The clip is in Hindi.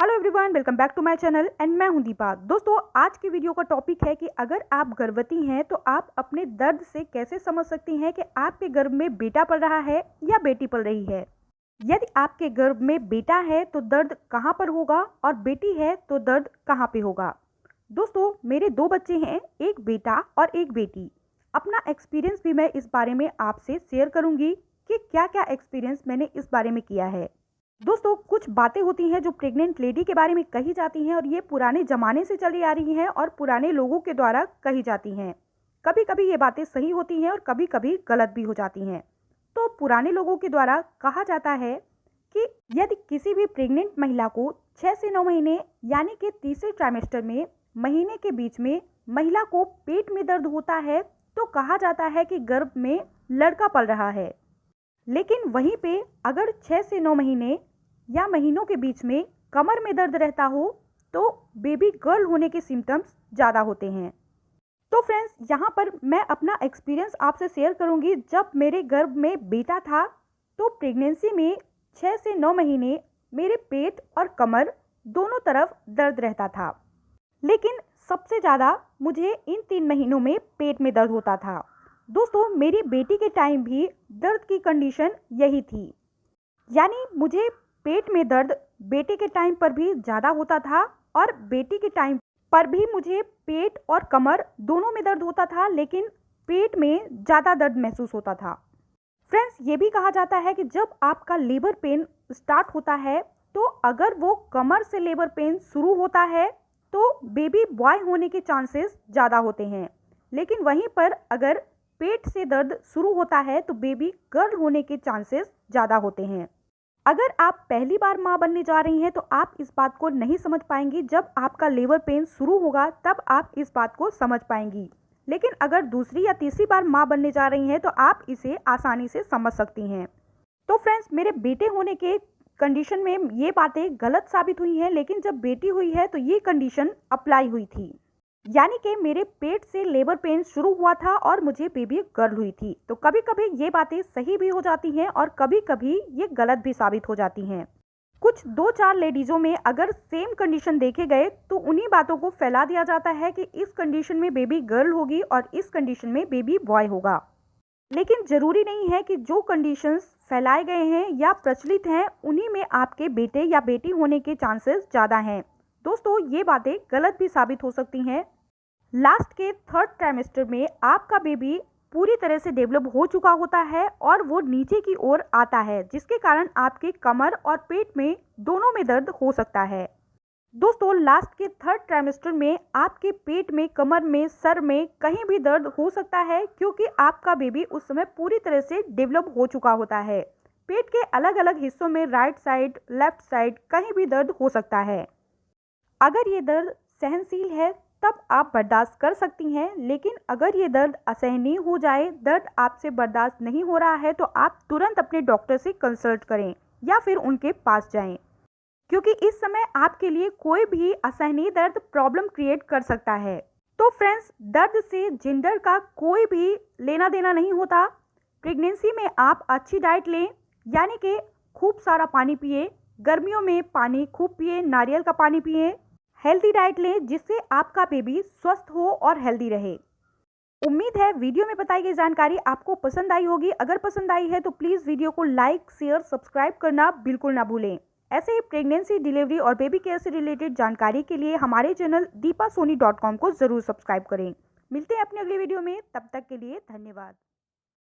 Hello everyone, welcome back to my channel and मैं हूं दीपा। दोस्तों, आज की वीडियो का टॉपिक है कि अगर आप गर्भवती हैं तो आप अपने दर्द से कैसे समझ सकती हैं कि आपके गर्भ में बेटा पल रहा है या बेटी पल रही है। यदि आपके गर्भ में बेटा है तो दर्द कहां पर होगा और बेटी है तो दर्द कहां पे होगा। दोस्तों, मेरे 2 बच्चे हैं, एक बेटा और एक बेटी। अपना एक्सपीरियंस भी मैं इस बारे में आपसे शेयर करूंगी कि क्या क्या एक्सपीरियंस मैंने इस बारे में किया है। दोस्तों, कुछ बातें होती हैं जो प्रेग्नेंट लेडी के बारे में कही जाती हैं और ये पुराने ज़माने से चली आ रही हैं और पुराने लोगों के द्वारा कही जाती हैं। कभी कभी ये बातें सही होती हैं और कभी कभी गलत भी हो जाती हैं। तो पुराने लोगों के द्वारा कहा जाता है कि यदि किसी भी प्रेग्नेंट महिला को 6 से 9 महीने यानी कि तीसरे ट्राइमेस्टर में महीने के बीच में महिला को पेट में दर्द होता है तो कहा जाता है कि गर्भ में लड़का पल रहा है। लेकिन वहीं पे अगर 6 से 9 महीने या महीनों के बीच में कमर में दर्द रहता हो तो बेबी गर्ल होने के सिम्टम्स ज़्यादा होते हैं। तो फ्रेंड्स, यहाँ पर मैं अपना एक्सपीरियंस आपसे शेयर करूँगी। जब मेरे गर्भ में बेटा था तो प्रेगनेंसी में 6 से 9 महीने मेरे पेट और कमर दोनों तरफ दर्द रहता था, लेकिन सबसे ज़्यादा मुझे इन 3 महीनों में पेट में दर्द होता था। दोस्तों, मेरी बेटी के टाइम भी दर्द की कंडीशन यही थी, यानी मुझे पेट में दर्द बेटे के टाइम पर भी ज़्यादा होता था और बेटी के टाइम पर भी मुझे पेट और कमर दोनों में दर्द होता था, लेकिन पेट में ज़्यादा दर्द महसूस होता था। फ्रेंड्स, ये भी कहा जाता है कि जब आपका लेबर पेन स्टार्ट होता है तो अगर वो कमर से लेबर पेन शुरू होता है तो बेबी बॉय होने के चांसेस ज़्यादा होते हैं, लेकिन वहीं पर अगर पेट से दर्द शुरू होता है तो बेबी गर्ल होने के चांसेस ज़्यादा होते हैं। अगर आप पहली बार माँ बनने जा रही हैं तो आप इस बात को नहीं समझ पाएंगी। जब आपका लेबर पेन शुरू होगा तब आप इस बात को समझ पाएंगी, लेकिन अगर दूसरी या तीसरी बार माँ बनने जा रही हैं तो आप इसे आसानी से समझ सकती हैं। तो फ्रेंड्स, मेरे बेटे होने के कंडीशन में ये बातें गलत साबित हुई हैं, लेकिन जब बेटी हुई है तो ये कंडीशन अप्लाई हुई थी, यानी कि मेरे पेट से लेबर पेन शुरू हुआ था और मुझे बेबी गर्ल हुई थी। तो कभी कभी ये बातें सही भी हो जाती हैं और कभी कभी ये गलत भी साबित हो जाती हैं। कुछ 2-4 लेडीज़ों में अगर सेम कंडीशन देखे गए तो उन्हीं बातों को फैला दिया जाता है कि इस कंडीशन में बेबी गर्ल होगी और इस कंडीशन में बेबी बॉय होगा। लेकिन ज़रूरी नहीं है कि जो कंडीशंस फैलाए गए हैं या प्रचलित हैं उन्हीं में आपके बेटे या बेटी होने के चांसेस ज़्यादा हैं। दोस्तों, ये बातें गलत भी साबित हो सकती हैं। लास्ट के 3rd ट्राइमेस्टर में आपका बेबी पूरी तरह से डेवलप हो चुका होता है और वो नीचे की ओर आता है, जिसके कारण आपके कमर और पेट में दोनों में दर्द हो सकता है। दोस्तों, लास्ट के 3rd ट्राइमेस्टर में आपके पेट में, कमर में, सर में कहीं भी दर्द हो सकता है, क्योंकि आपका बेबी उस समय पूरी तरह से डेवलप हो चुका होता है। पेट के अलग अलग हिस्सों में राइट साइड, लेफ्ट साइड कहीं भी दर्द हो सकता है। अगर ये दर्द सहनशील है तब आप बर्दाश्त कर सकती हैं, लेकिन अगर ये दर्द असहनीय हो जाए, दर्द आपसे बर्दाश्त नहीं हो रहा है तो आप तुरंत अपने डॉक्टर से कंसल्ट करें या फिर उनके पास जाएं, क्योंकि इस समय आपके लिए कोई भी असहनीय दर्द प्रॉब्लम क्रिएट कर सकता है। तो फ्रेंड्स, दर्द से जेंडर का कोई भी लेना देना नहीं होता। प्रेगनेंसी में आप अच्छी डाइट लें, यानी कि खूब सारा पानी पिए, गर्मियों में पानी खूब पिए, नारियल का पानी पिए, हेल्दी डाइट लें जिससे आपका बेबी स्वस्थ हो और हेल्दी रहे। उम्मीद है वीडियो में बताई गई जानकारी आपको पसंद आई होगी। अगर पसंद आई है तो प्लीज़ वीडियो को लाइक, शेयर, सब्सक्राइब करना बिल्कुल ना भूलें। ऐसे ही प्रेगनेंसी, डिलीवरी और बेबी केयर से रिलेटेड जानकारी के लिए हमारे चैनल deepasoni.com को ज़रूर सब्सक्राइब करें। मिलते हैं अपनी अगली वीडियो में, तब तक के लिए धन्यवाद।